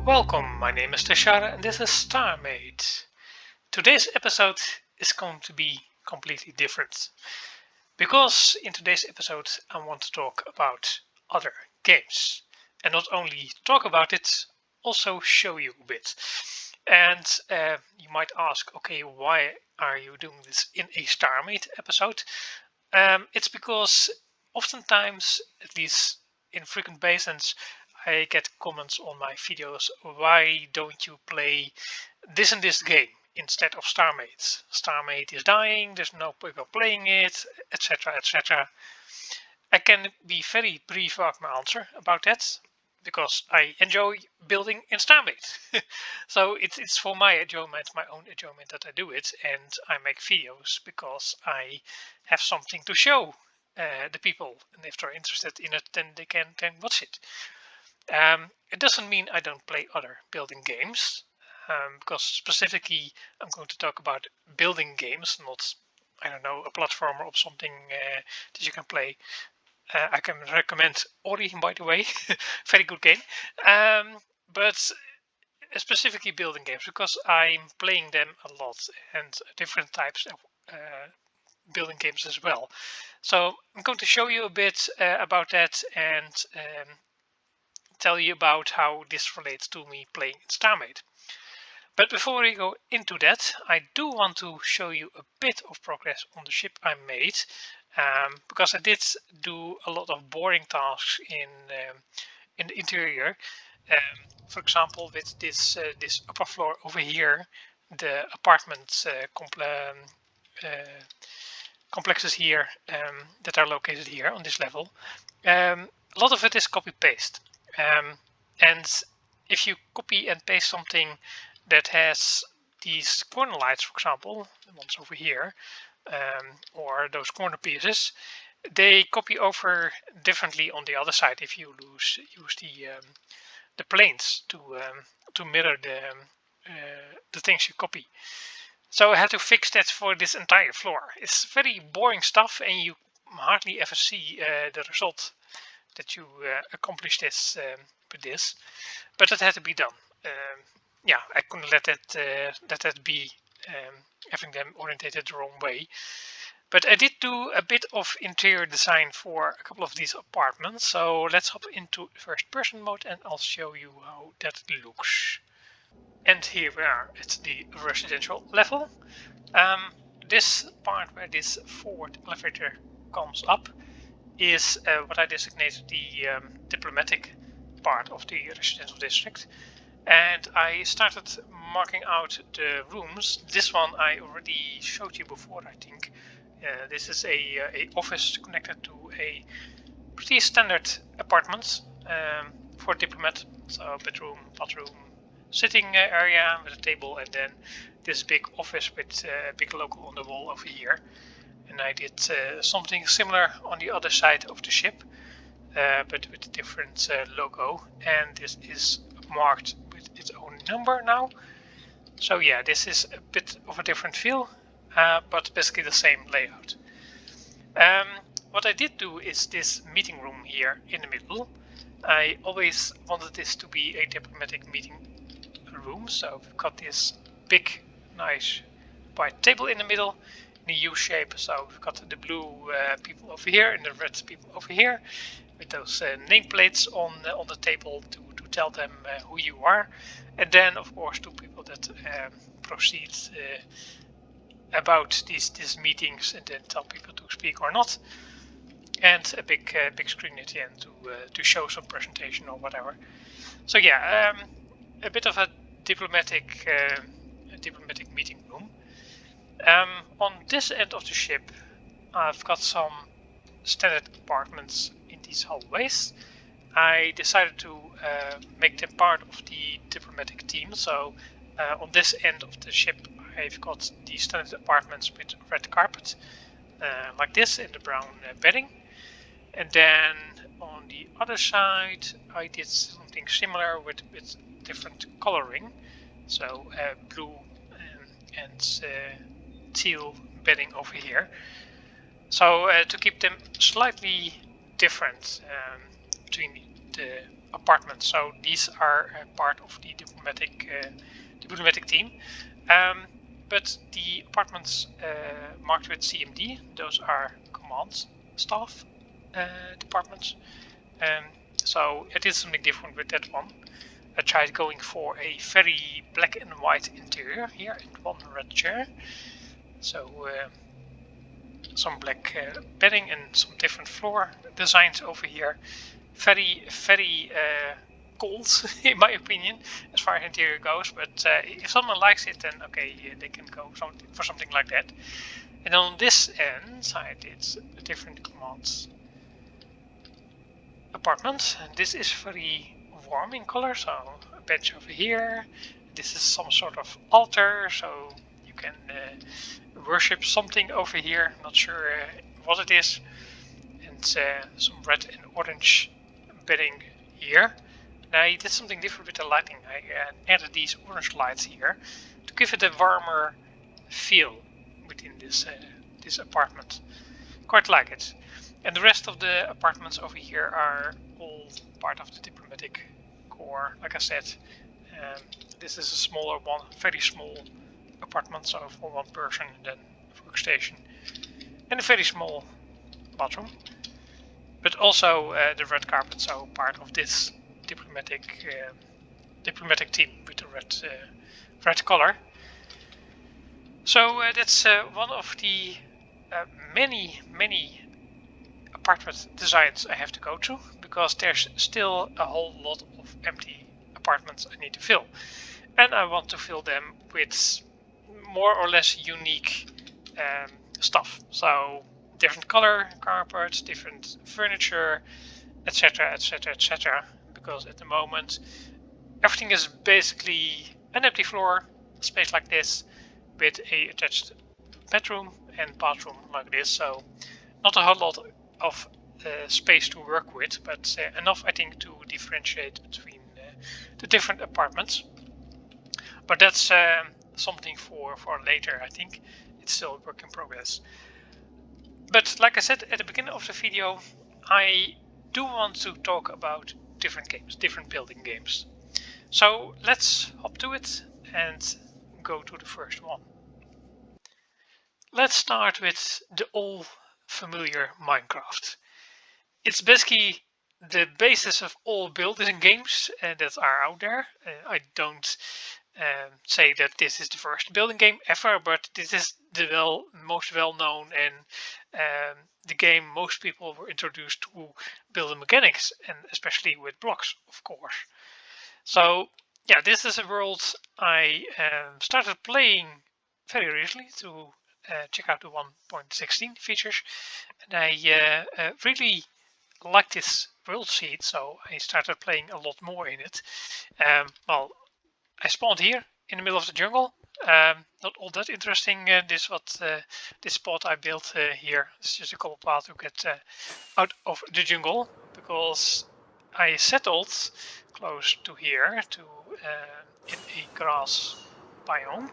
Welcome, my name is Tashara and this is StarMade. Today's episode is going to be completely different because in today's episode I want to talk about other games and not only talk about it, also show you a bit. And you might ask, okay, why are you doing this in a StarMade episode? It's because oftentimes, at least in frequent basis, I get comments on my videos, why don't you play this and this game instead of StarMade? StarMade is dying, there's no people playing it, etc, etc. I can be very brief about my answer about that, because I enjoy building in StarMade. So it's for my enjoyment, my own enjoyment that I do it, and I make videos because I have something to show the people, and if they're interested in it, then they can watch it. It doesn't mean I don't play other building games, because specifically I'm going to talk about building games, not, I don't know, a platformer or something that you can play. I can recommend Ori, by the way, very good game. But specifically building games, because I'm playing them a lot and different types of building games as well. So I'm going to show you a bit about that and tell you about how this relates to me playing in StarMade. But before we go into that, I do want to show you a bit of progress on the ship I made, because I did do a lot of boring tasks in the interior. For example, with this upper floor over here, the apartment complexes here that are located here on this level. A lot of it is copy paste, and if you copy and paste something that has these corner lights, for example, the ones over here, or those corner pieces, they copy over differently on the other side if you use the planes to mirror the things you copy. So I had to fix that for this entire floor. It's very boring stuff, and you hardly ever see the result that you accomplish this with this, but it had to be done. Yeah, I couldn't let that be having them orientated the wrong way. But I did do a bit of interior design for a couple of these apartments. So let's hop into first person mode and I'll show you how that looks. And here we are at the residential level. This part where this forward elevator comes up is what I designated the diplomatic part of the residential district. And I started marking out the rooms. This one I already showed you before, I think. This is a office connected to a pretty standard apartment for diplomat. So bedroom, bathroom, sitting area with a table, and then this big office with a big logo on the wall over here. And I did something similar on the other side of the ship, but with a different logo. And this is marked with its own number now. So yeah, this is a bit of a different feel, but basically the same layout. What I did do is this meeting room here in the middle. I always wanted this to be a diplomatic meeting room, so we've got this big, nice white table in the middle in a U shape. So we've got the blue people over here and the red people over here, with those nameplates on the table to tell them who you are, and then of course two people that proceed about these meetings and then tell people to speak or not, and a big screen at the end to show some presentation or whatever. So yeah, a bit of a diplomatic meeting room. On this end of the ship, I've got some standard apartments in these hallways. I decided to make them part of the diplomatic team. So on this end of the ship, I've got the standard apartments with red carpet, like this, in the brown bedding. And then on the other side, I did something similar with different coloring. So blue and teal bedding over here. So to keep them slightly different between the apartments. So these are part of the diplomatic team. But the apartments marked with CMD, those are command staff departments. So I did something different with that one. I tried going for a very black and white interior here and one red chair. So some black bedding and some different floor designs over here. Very cold in my opinion as far as interior goes, but if someone likes it, then okay, they can go for something like that. And on this end I did a different command apartment, and this is very warm in color, so a bench over here. This is some sort of altar, so you can worship something over here. Not sure what it is. And some red and orange bedding here. And I did something different with the lighting. I added these orange lights here to give it a warmer feel within this apartment. Quite like it. And the rest of the apartments over here are all part of the diplomatic core. Like I said, this is a smaller one, very small apartment, so for one person, and then workstation, and a very small bathroom. But also the red carpet, so part of this diplomatic team with the red color. So that's one of the many apartment designs I have to go through, because there's still a whole lot of empty apartments I need to fill, and I want to fill them with more or less unique stuff. So different color carpets, different furniture, etc, etc, etc, because at the moment everything is basically an empty floor, space like this, with a attached bedroom and bathroom like this. So not a whole lot of space to work with, but enough, I think, to differentiate between the different apartments. But that's something for later, I think. It's still a work in progress. But like I said at the beginning of the video, I do want to talk about different games, different building games. So let's hop to it and go to the first one. Let's start with the all familiar Minecraft. It's basically the basis of all building games that are out there. I don't say that this is the first building game ever, but this is the most well-known and the game most people were introduced to building mechanics, and especially with blocks, of course. So yeah, this is a world I started playing very recently to check out the 1.16 features, and I really like this world seed, so I started playing a lot more in it. Well, I spawned here in the middle of the jungle. Not all that interesting. This spot I built here. It's just a cobble path to get out of the jungle, because I settled close to here in a grass biome,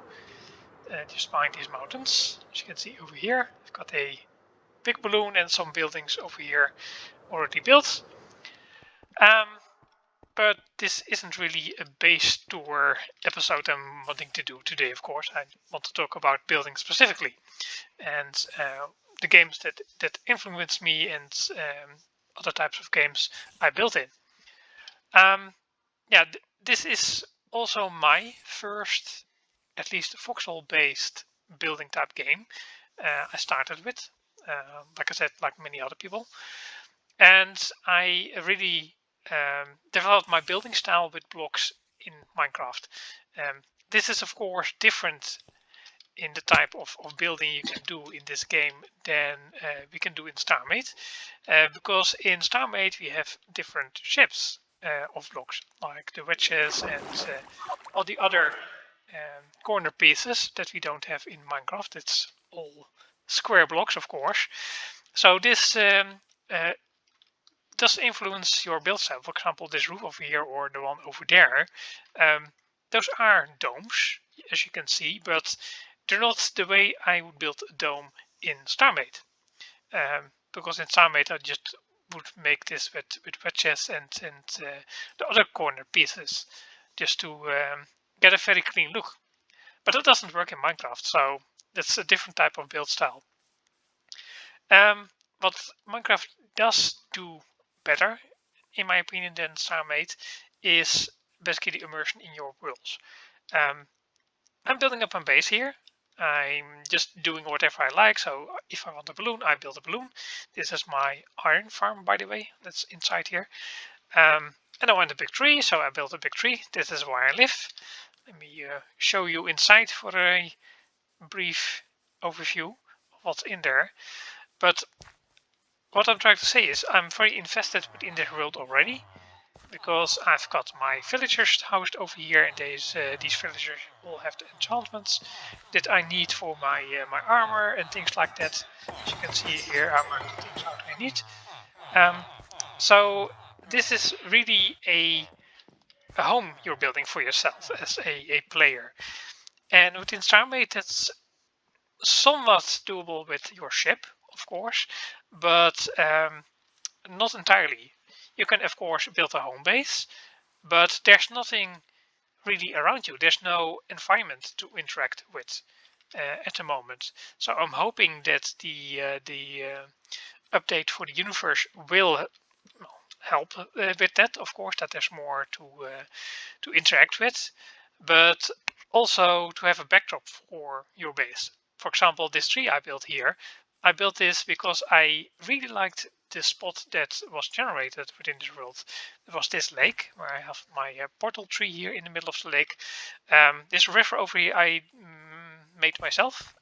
just behind these mountains. As you can see over here, I've got a big balloon and some buildings over here already built. But this isn't really a base tour episode I'm wanting to do today, of course. I want to talk about building specifically, and the games that influenced me, and other types of games I built in. Yeah, this is also my first, at least voxel-based building type game I started with, like I said, like many other people. And I really developed my building style with blocks in Minecraft. This is, of course, different in the type of building you can do in this game than we can do in StarMade, because in StarMade we have different shapes of blocks, like the wedges and all the other corner pieces that we don't have in Minecraft. It's all square blocks, of course. So this does influence your build style. For example, this roof over here or the one over there, those are domes, as you can see, but they're not the way I would build a dome in StarMade. Because in StarMade I just would make this with wedges and the other corner pieces, just to get a very clean look. But it doesn't work in Minecraft, so that's a different type of build style. What Minecraft does do better, in my opinion, than StarMade is basically the immersion in your worlds. I'm building up a base here. I'm just doing whatever I like. So if I want a balloon, I build a balloon. This is my iron farm, by the way. That's inside here. And I want a big tree, so I built a big tree. This is where I live. Let me show you inside for a brief overview of what's in there. But what I'm trying to say is I'm very invested within this world already, because I've got my villagers housed over here, and these villagers all have the enchantments that I need for my my armor and things like that. As you can see here, I'm marking the things out I need. So this is really a home you're building for yourself as a player. And within StarMade, that's somewhat doable with your ship, of course, but not entirely. You can, of course, build a home base, but there's nothing really around you. There's no environment to interact with at the moment. So I'm hoping that the update for the universe will help with that. Of course, that there's more to interact with, but also to have a backdrop for your base. For example, this tree I built here, I built this because I really liked the spot that was generated within this world. There was this lake where I have my portal tree here in the middle of the lake. This river over here I made myself.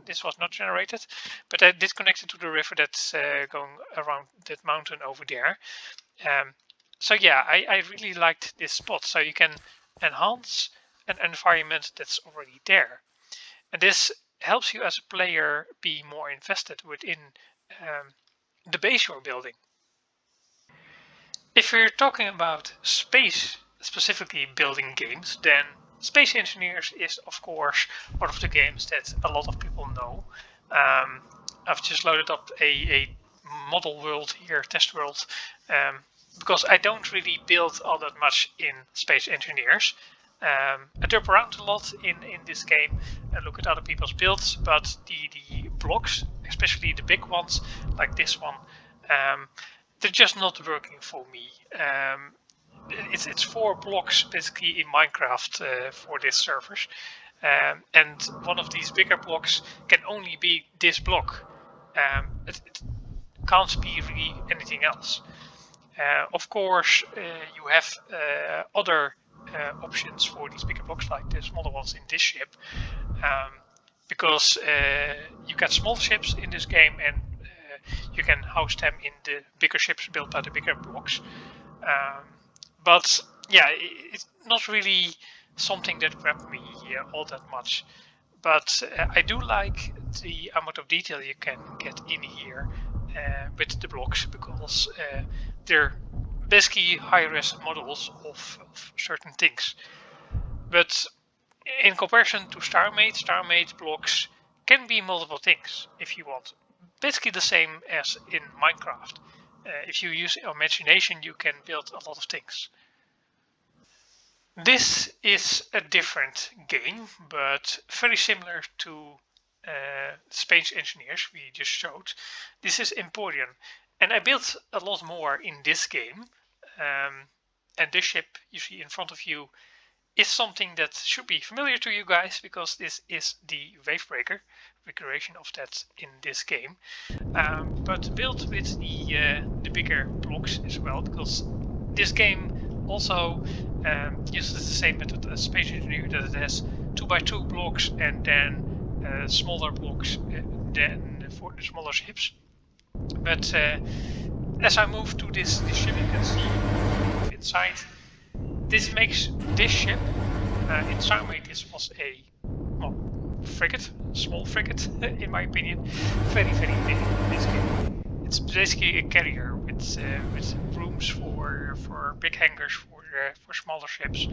This was not generated, but I did connect it to the river that's going around that mountain over there. So yeah, I really liked this spot. So you can enhance an environment that's already there. And this helps you as a player be more invested within the base you're building. If we're talking about space, specifically building games, then Space Engineers is, of course, one of the games that a lot of people know. I've just loaded up a model world here, test world, because I don't really build all that much in Space Engineers. I jump around a lot in this game and look at other people's builds, but the blocks, especially the big ones like this one, they're just not working for me. It's 4 blocks basically in Minecraft for this servers, and one of these bigger blocks can only be this block. It can't be really anything else. Of course, you have other options for these bigger blocks, like the smaller ones in this ship, because you get small ships in this game, and you can house them in the bigger ships built by the bigger blocks. But yeah, it's not really something that grabbed me all that much. But I do like the amount of detail you can get in here with the blocks, because they're basically high-res models of certain things. But in comparison to StarMade blocks can be multiple things if you want. Basically the same as in Minecraft. If you use imagination, you can build a lot of things. This is a different game, but very similar to Space Engineers we just showed. This is Emporion, and I built a lot more in this game. And this ship you see in front of you is something that should be familiar to you guys, because this is the Wavebreaker recreation of that in this game, but built with the bigger blocks as well, because this game also uses the same method as Space Engineer, that it has 2x2 blocks and then smaller blocks than for the smaller ships. But as I move to this ship, you can see inside. This makes this ship, in StarMade this was a frigate, small frigate in my opinion, very big in this game. It's basically a carrier with rooms for big hangars for smaller ships.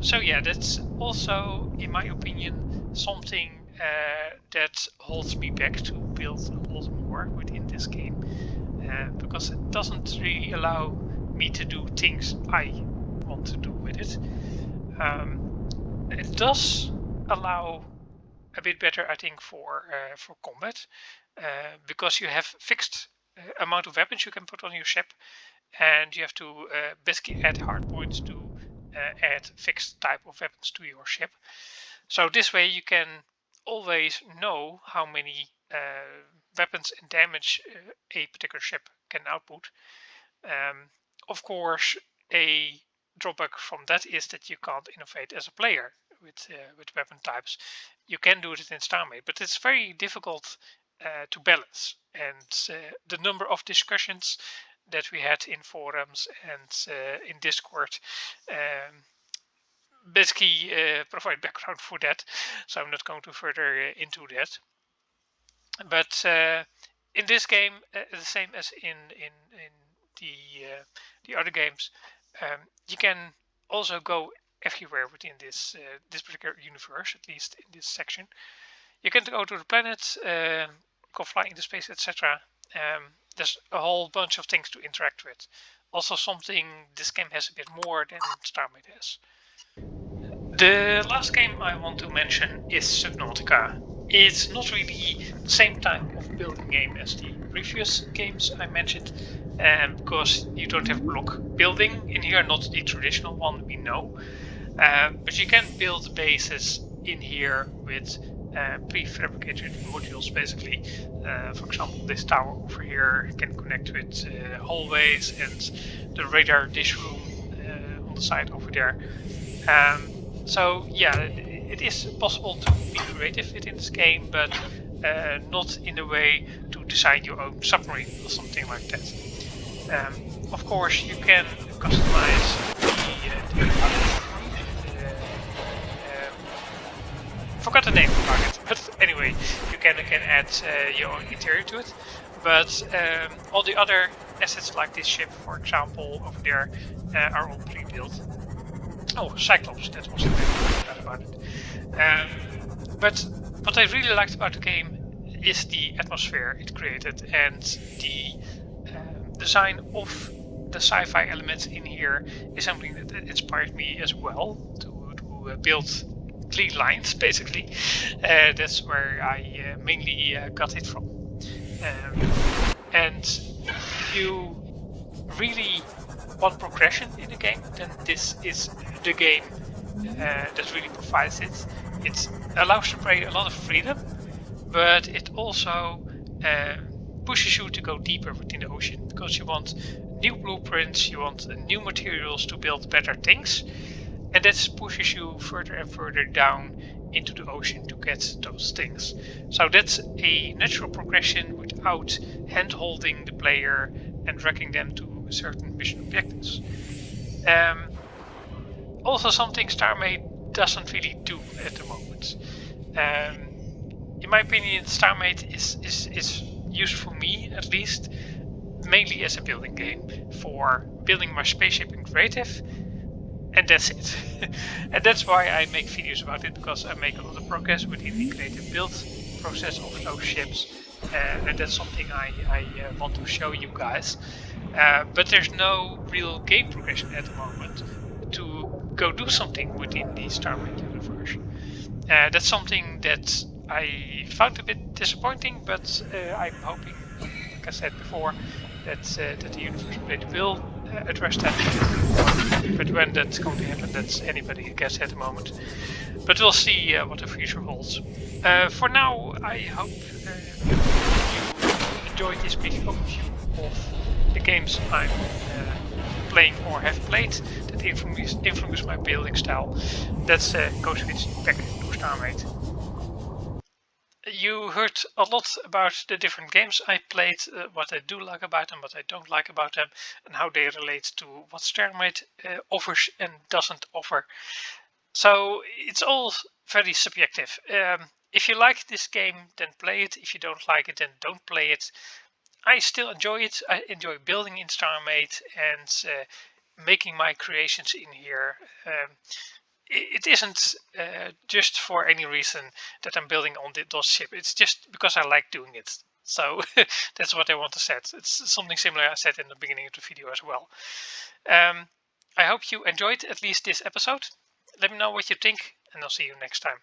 So yeah, that's also, in my opinion, something that holds me back to build a lot more within this game. because it doesn't really allow me to do things I want to do with it. It does allow a bit better, I think, for combat, because you have fixed amount of weapons you can put on your ship, and you have to basically add hard points to add fixed type of weapons to your ship. So this way you can always know how many weapons and damage a particular ship can output. Of course, a drawback from that is that you can't innovate as a player with weapon types. You can do it in StarMade, but it's very difficult to balance. And the number of discussions that we had in forums and in Discord basically provide background for that, so I'm not going to further into that. But in this game, the same as in the other games, you can also go everywhere within this particular universe, at least in this section. You can go to the planet, go fly into space, etc. There's a whole bunch of things to interact with. Also, something this game has a bit more than StarMade has. The last game I want to mention is Subnautica. It's not really the same type of building game as the previous games I mentioned, because you don't have block building in here, not the traditional one we know. But you can build bases in here with prefabricated modules, basically. For example, this tower over here can connect with hallways and the radar dish room on the side over there. So yeah, it is possible to be creative within this game, but not in a way to design your own submarine or something like that. Of course, you can customize forgot the name of the target, but anyway, you can add your own interior to it. But all the other assets, like this ship, for example, over there, are all pre-built. Oh, Cyclops, that was the name I forgot about it. But what I really liked about the game is the atmosphere it created and the design of the sci-fi elements in here is something that inspired me as well to build clean lines, basically. That's where I mainly got it from. And if you really want progression in the game, then this is the game that really provides it. It allows the player a lot of freedom, but it also pushes you to go deeper within the ocean, because you want new blueprints, you want new materials to build better things, and that pushes you further and further down into the ocean to get those things. So that's a natural progression without hand-holding the player and dragging them to certain mission objectives. Also, something StarMade doesn't really do at the moment. In my opinion, StarMade is used for me, at least, mainly as a building game for building my spaceship in creative, and that's it. And that's why I make videos about it, because I make a lot of progress within the creative build process of those ships, and that's something I want to show you guys. But there's no real game progression at the moment to go do something within the StarMade universe. That's something that I found a bit disappointing, but I'm hoping, like I said before, that the universe update will address that. But when that's going to happen, that's anybody's guess at the moment. But we'll see what the future holds. For now, I hope you enjoyed this brief overview of the games I'm playing or have played that influence my building style. That's Go Switch back to StarMade. You heard a lot about the different games I played, what I do like about them, what I don't like about them, and how they relate to what StarMade offers and doesn't offer. So it's all very subjective. If you like this game, then play it. If you don't like it, then don't play it. I still enjoy it. I enjoy building in StarMade and making my creations in here. It isn't just for any reason that I'm building on the DOS ship. It's just because I like doing it. So that's what I want to set. It's something similar I said in the beginning of the video as well. I hope you enjoyed at least this episode. Let me know what you think, and I'll see you next time.